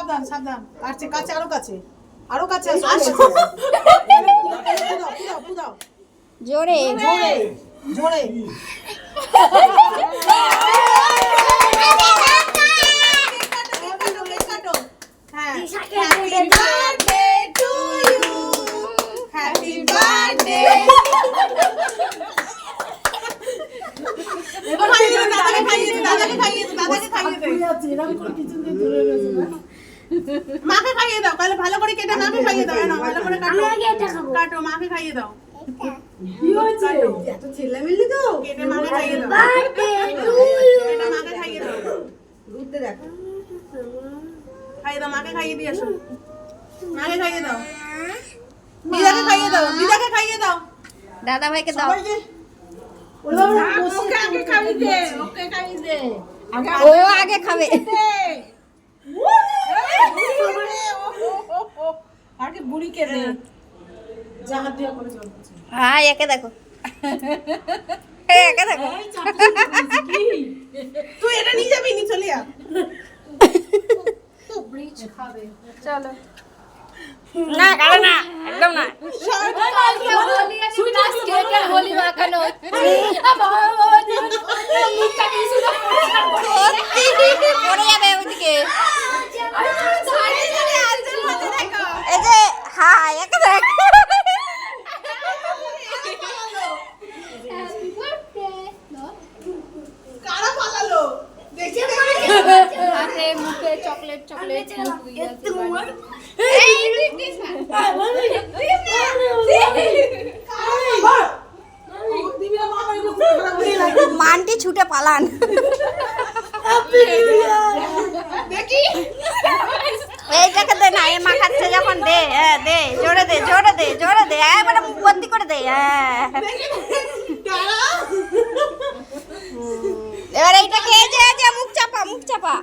সাবধান সাবধান কাছে কাছে আরো কাছে আসো দাও জোরে জোরে জোরে হ্যাঁ happy birthday to you happy birthday দাদাকে খাইয়ে দে মাকে খাইয়ে দাও তাহলে ভালো করে কেটে মাকে খাইয়ে দাও না ভালো করে কাটো মাকে খাইয়ে দাও কি হয়েছে এত ছেলেমিলি তো কেটে মাকে খাইয়ে দাও কেটে মাকে খাইয়ে দাও ঘুরতে দেখো খাইয়ে দাও মাকে খাইয়ে দিয়ে আসো মাকে খাইয়ে দাও দিদাকে খাইয়ে দাও দাদা ভাইকে দাও ওকে আগে খাইয়ে দে ও আগে খাবে আগে বুড়িকে দে যা হাত দিয়ে করে জল হ্যাঁ একে দেখো একে দেখো তুই এটা নিয়ে যাবি নি চলে যা চলো না কারো না একদম না হোলি মাখানো পড়ে যাবে ওইদিকে এই যে হ্যাঁ একে দেখ কারা পালালো দেখি হাতে মুখে চকলেট চকলেট মানটি ছুটে পালান দেখি এইটাকে দে না এ মাখাচ্ছে যখন দে হ্যাঁ দে জোরে দে মানে মুখ বন্দি করে দে হ্যাঁ এবার এইটা খেয়ে যে মুখ চাপা